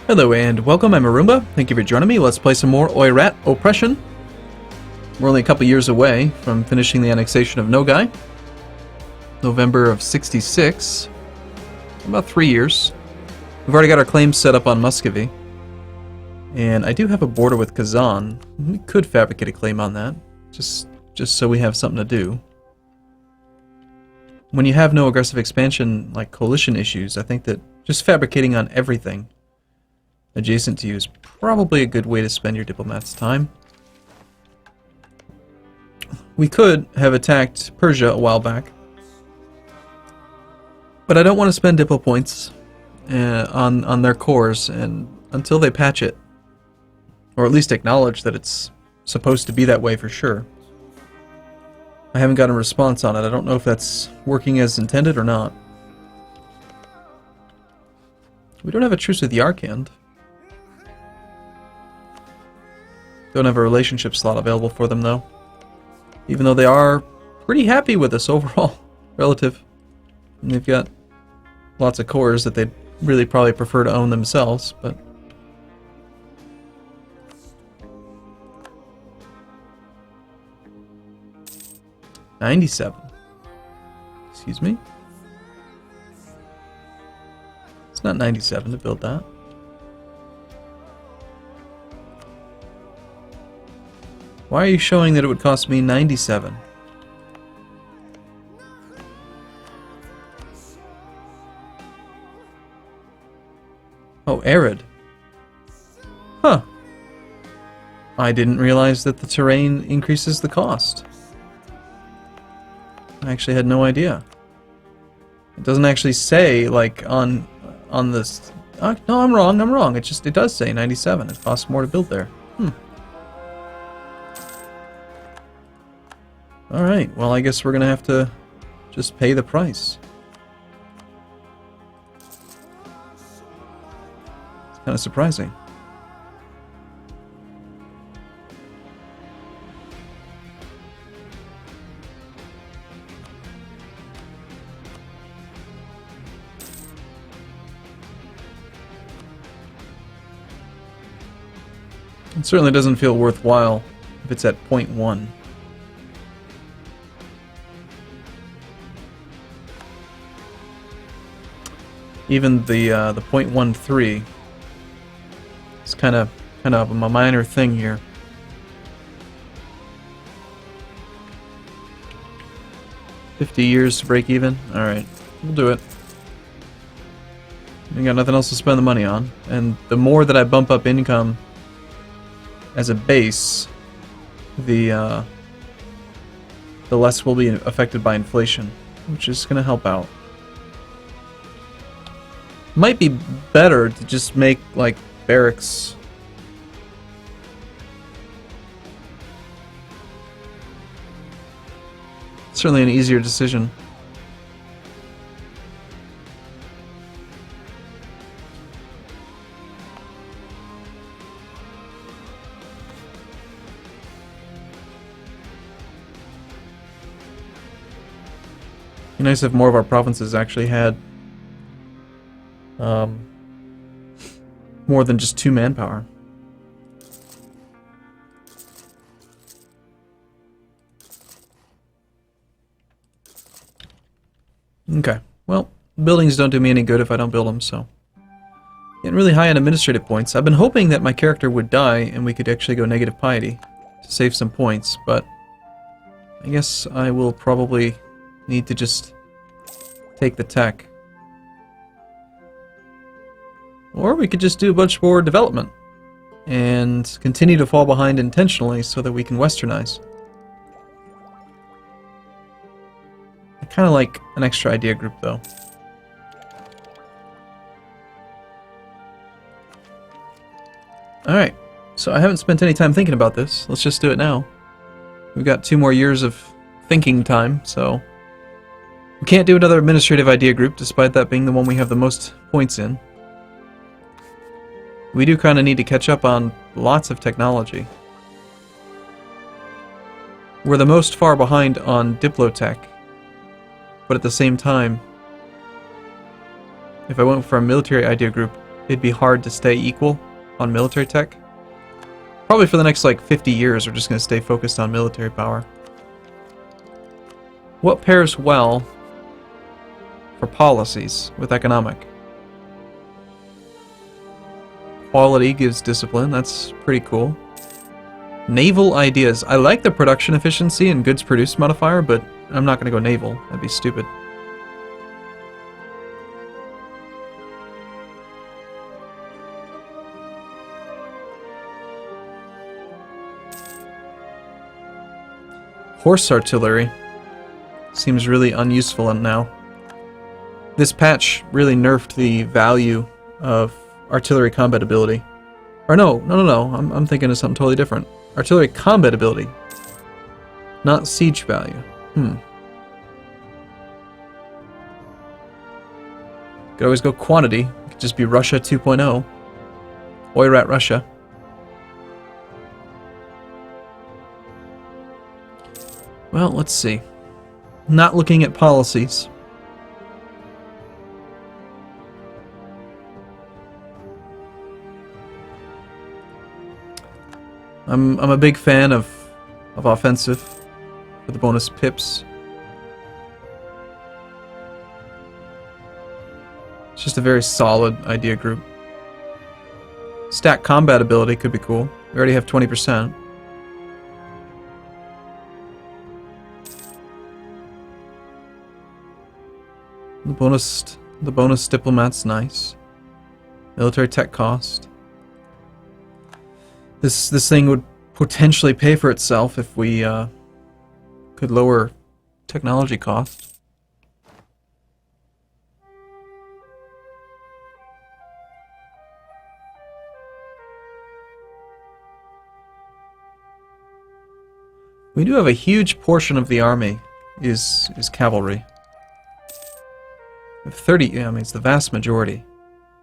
Hello and welcome, I'm Arumba. Thank you for joining me. Let's play some more Oirat Oppression. We're only a couple years away from finishing the annexation of Nogai. November of 66. About 3 years. We've already got our claims set up on Muscovy. And I do have a border with Kazan. We could fabricate a claim on that. Just so we have something to do. When you have no aggressive expansion like coalition issues, I think that just fabricating on everything adjacent to you is probably a good way to spend your diplomat's time. We could have attacked Persia a while back, but I don't want to spend diplo points on their cores and until they patch it, or at least acknowledge that it's supposed to be that way for sure. I haven't got a response on it. I don't know if that's working as intended or not. We don't have a truce with Yarkand. Don't have a relationship slot available for them though. Even though they are pretty happy with us overall, relative. And they've got lots of cores that they'd really probably prefer to own themselves, but... $97. Excuse me? It's not 97 to build that. Why are you showing that it would cost me 97? Oh, arid. Huh. I didn't realize that the terrain increases the cost. I actually had no idea. It doesn't actually say, like, on this... no, I'm wrong. It does say 97. It costs more to build there. Alright, well I guess we're gonna have to just pay the price. It's kind of surprising. It certainly doesn't feel worthwhile if it's at 0.1. Even the 0.13 is kind of a minor thing here. $50 years to break even. All right, we'll do it. We got nothing else to spend the money on, and the more that I bump up income as a base, the less will be affected by inflation, which is going to help out. Might be better to just make, like, barracks. Certainly an easier decision. Be nice if more of our provinces actually had more than just 2 manpower. Okay, well, buildings don't do me any good if I don't build them, so... Getting really high on administrative points. I've been hoping that my character would die and we could actually go negative piety to save some points, but I guess I will probably need to just take the tech. Or we could just do a bunch more development and continue to fall behind intentionally so that we can westernize. I kind of like an extra idea group though. Alright, so I haven't spent any time thinking about this. Let's just do it now. We've got 2 more years of thinking time, so... We can't do another administrative idea group, despite that being the one we have the most points in. We do kind of need to catch up on lots of technology. We're the most far behind on Diplotech, but at the same time, if I went for a military idea group, it'd be hard to stay equal on military tech. Probably for the next, like, 50 years, we're just going to stay focused on military power. What pairs well for policies with economic? Quality gives discipline. That's pretty cool. Naval ideas. I like the production efficiency and goods produced modifier, but I'm not going to go naval. That'd be stupid. Horse artillery seems really unuseful now. This patch really nerfed the value of artillery combat ability. Or no. I'm thinking of something totally different. Artillery combat ability, not siege value. Could always go quantity. It could just be Russia 2.0. Oirat Russia. Well, let's see. Not looking at policies. I'm a big fan of offensive for the bonus pips. It's just a very solid idea group. Stack combat ability could be cool. We already have 20%. The bonus diplomat's nice. Military tech cost. This thing would potentially pay for itself if we could lower technology cost. We do have a huge portion of the army is cavalry. 30, yeah, I mean, it's the vast majority.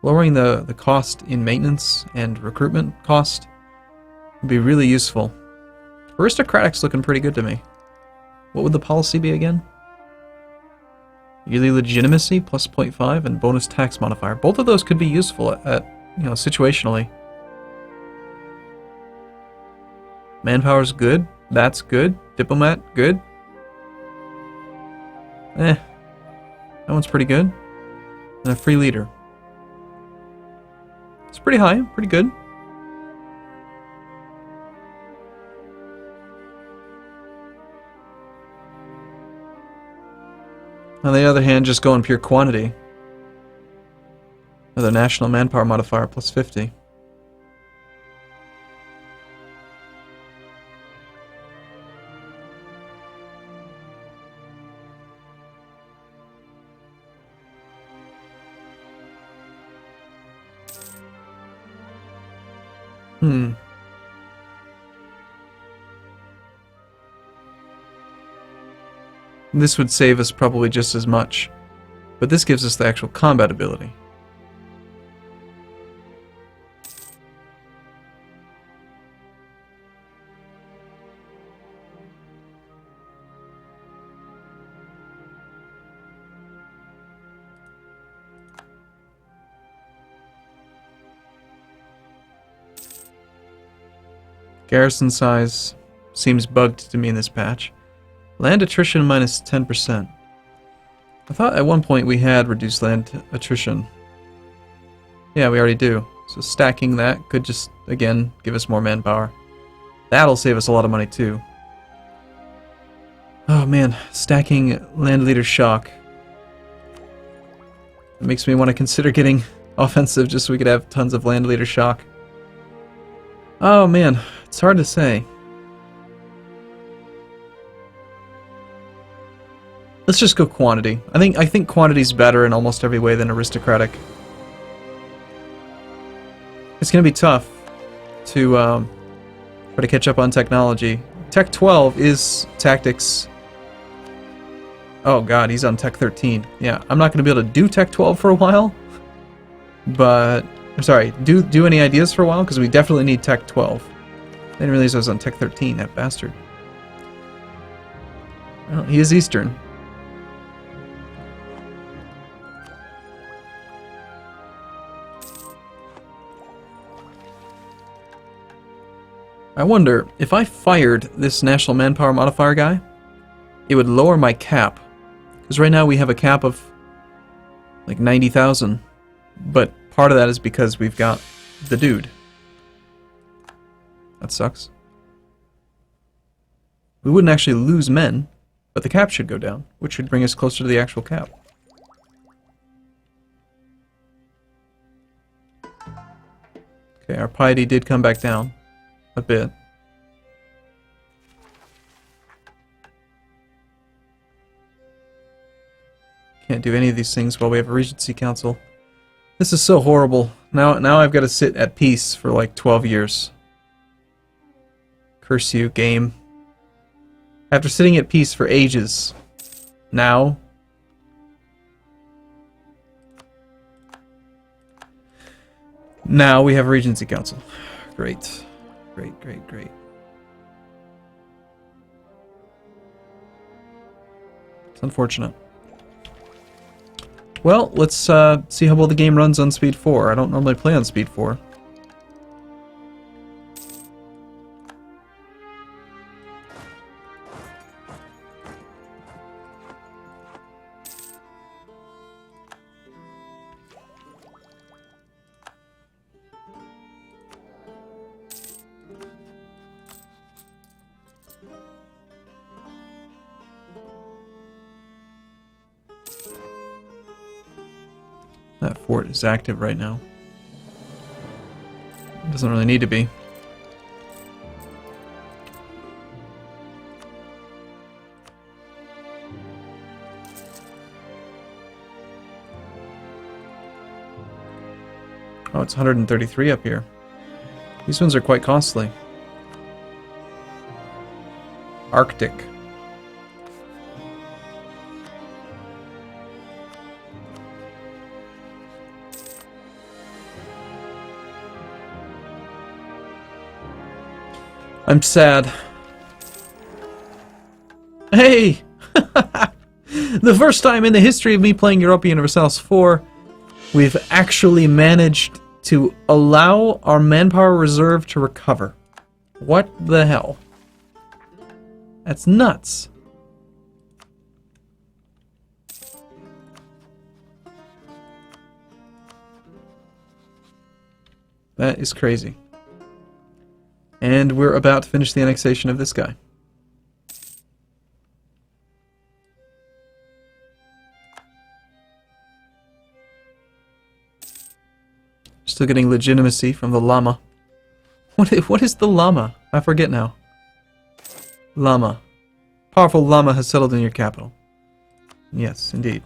Lowering the cost in maintenance and recruitment cost would be really useful. Aristocratic's looking pretty good to me. What would the policy be again? Yearly legitimacy plus 0.5 and bonus tax modifier. Both of those could be useful at situationally. Manpower's good. That's good. Diplomat, good. That one's pretty good. And a free leader. It's pretty high, pretty good. On the other hand, just go in pure quantity. Another national manpower modifier plus 50. This would save us probably just as much, but this gives us the actual combat ability. Garrison size seems bugged to me in this patch. Land attrition minus 10%. I thought at one point we had reduced land attrition. Yeah, we already do. So stacking that could just, again, give us more manpower. That'll save us a lot of money too. Oh man, stacking land leader shock. It makes me want to consider getting offensive just so we could have tons of land leader shock. Oh man, it's hard to say. Let's just go quantity. I think quantity's better in almost every way than aristocratic. It's gonna be tough to try to catch up on technology. Tech 12 is tactics. Oh god, he's on Tech 13. Yeah, I'm not gonna be able to do Tech 12 for a while. But I'm sorry, do any ideas for a while because we definitely need Tech 12. I didn't realize I was on Tech 13. That bastard. Well, he is Eastern. I wonder, if I fired this national manpower modifier guy, it would lower my cap. Because right now we have a cap of like 90,000. But part of that is because we've got the dude. That sucks. We wouldn't actually lose men, but the cap should go down, which should bring us closer to the actual cap. Okay, our piety did come back down a bit. Can't do any of these things while we have a Regency Council. This is so horrible. Now I've got to sit at peace for like 12 years. Curse you, game. After sitting at peace for ages. Now we have a Regency Council. Great. Great, great, great. It's unfortunate. Well, let's see how well the game runs on Speed 4. I don't normally play on Speed 4. That fort is active right now. It doesn't really need to be. Oh, it's 133 up here. These ones are quite costly. Arctic. I'm sad. Hey! The first time in the history of me playing Europa Universalis IV, we've actually managed to allow our manpower reserve to recover. What the hell? That's nuts. That is crazy. And we're about to finish the annexation of this guy. Still getting legitimacy from the llama. What is the llama? I forget now. Llama. Powerful llama has settled in your capital. Yes, indeed.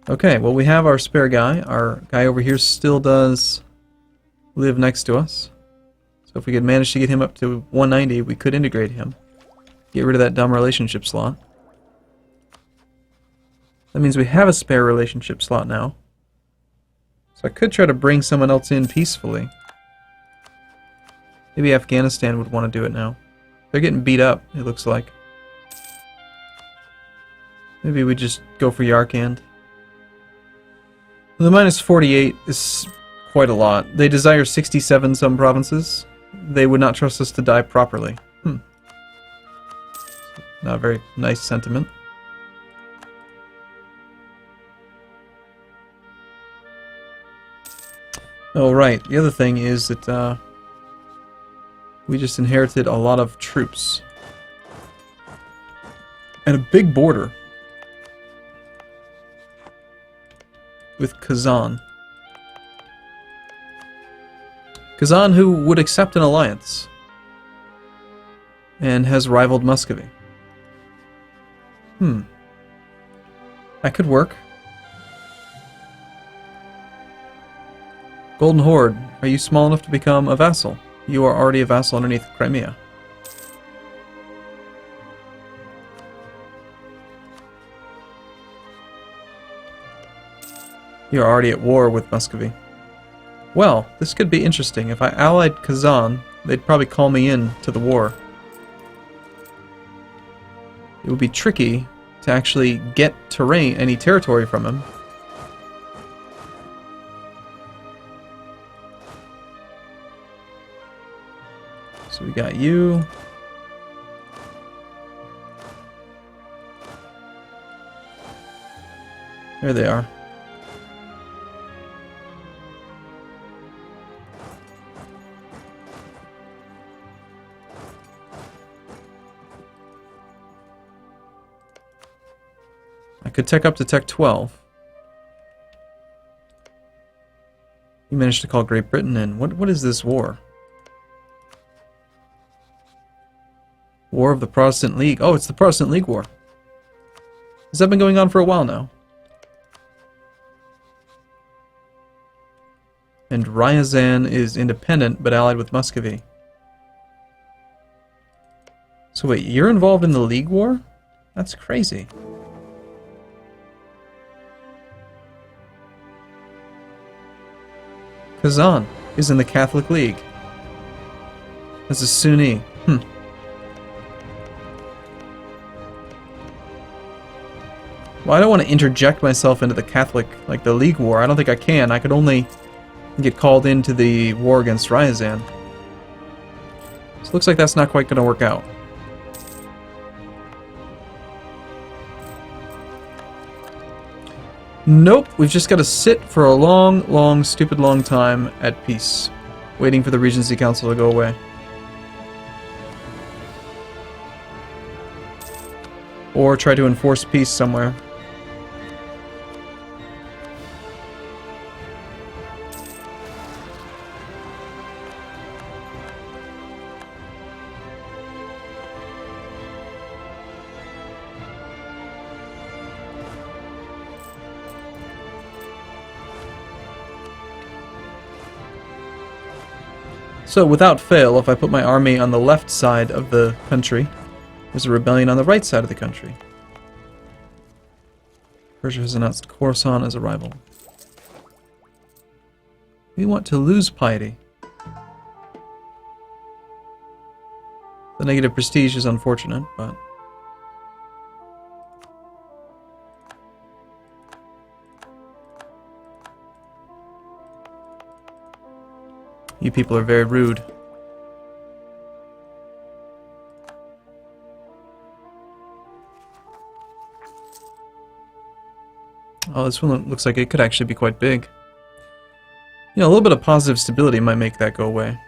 Okay, well we have our spare guy. Our guy over here still does live next to us. So if we could manage to get him up to 190, we could integrate him. Get rid of that dumb relationship slot. That means we have a spare relationship slot now. So I could try to bring someone else in peacefully. Maybe Afghanistan would want to do it now. They're getting beat up, it looks like. Maybe we just go for Yarkand. The minus 48 is quite a lot. They desire 67 some provinces. They would not trust us to die properly. Not a very nice sentiment. Oh, right. The other thing is that we just inherited a lot of troops. And a big border. With Kazan. Kazan, who would accept an alliance. And has rivaled Muscovy. That could work. Golden Horde, are you small enough to become a vassal? You are already a vassal underneath Crimea. You're already at war with Muscovy. Well, this could be interesting. If I allied Kazan, they'd probably call me in to the war. It would be tricky to actually get any territory from him. So we got you. There they are. I could tech up to tech 12. You managed to call Great Britain in. What is this war? War of the Protestant League. Oh, it's the Protestant League War. Has that been going on for a while now? And Ryazan is independent, but allied with Muscovy. So wait, you're involved in the League War? That's crazy. Kazan is in the Catholic League. As a Sunni. Well, I don't want to interject myself into the Catholic, like the League War. I don't think I can. I could only get called into the war against Ryazan. So it looks like that's not quite going to work out. Nope, we've just got to sit for a long, stupid long time at peace, waiting for the Regency Council to go away. Or try to enforce peace somewhere. So, without fail, if I put my army on the left side of the country, there's a rebellion on the right side of the country. Persia has announced Khorasan as a rival. We want to lose piety. The negative prestige is unfortunate, but... you people are very rude. Oh, this one looks like it could actually be quite big. You know, a little bit of positive stability might make that go away.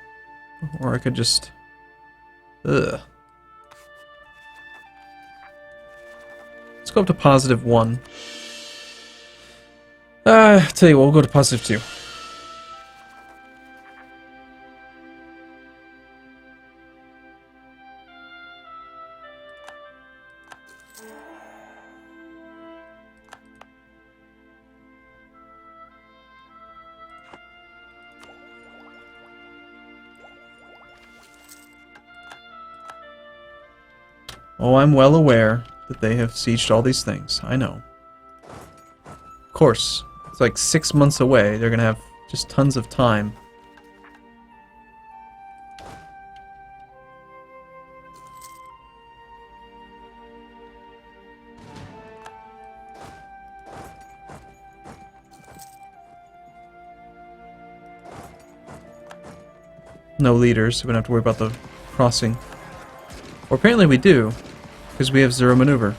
Or I could just... ugh. Let's go up to +1. Tell you what, we'll go to +2. Oh, I'm well aware that they have sieged all these things. I know. Of course, it's like 6 months away. They're gonna have just tons of time. No leaders, so we don't have to worry about the crossing. Or apparently we do, because we have 0 maneuver.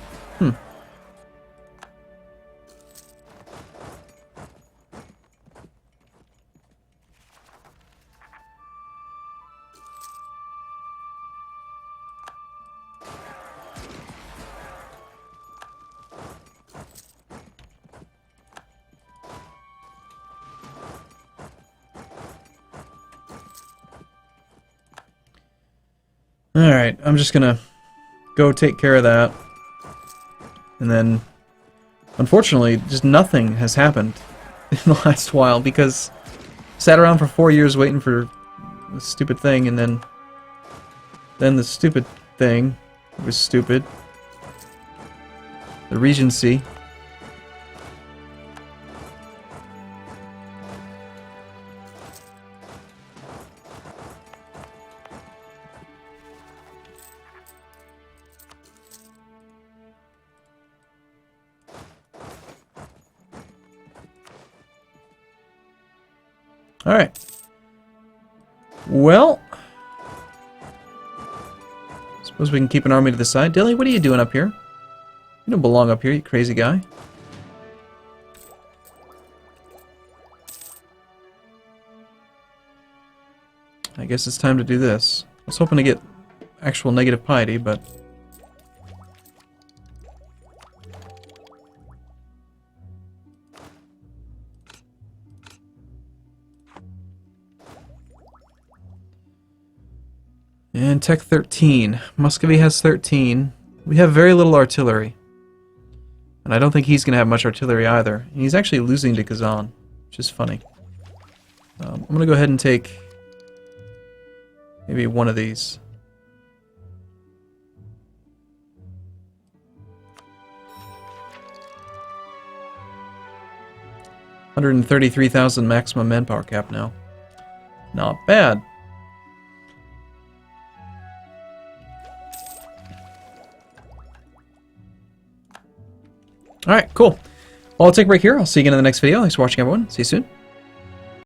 Alright, I'm just gonna go take care of that. And then, unfortunately, just nothing has happened in the last while because I sat around for 4 years waiting for this stupid thing, and then the stupid thing was stupid. The Regency. Alright. Well, Suppose we can keep an army to the side. Dilly, what are you doing up here? You don't belong up here, you crazy guy. I guess it's time to do this. I was hoping to get actual negative piety, but... And Tech 13. Muscovy has 13. We have very little artillery. And I don't think he's going to have much artillery either. And he's actually losing to Kazan, which is funny. I'm going to go ahead and take maybe one of these. $133,000 maximum manpower cap now. Not bad. Alright, cool. Well, I'll take a break here. I'll see you again in the next video. Thanks for watching, everyone. See you soon.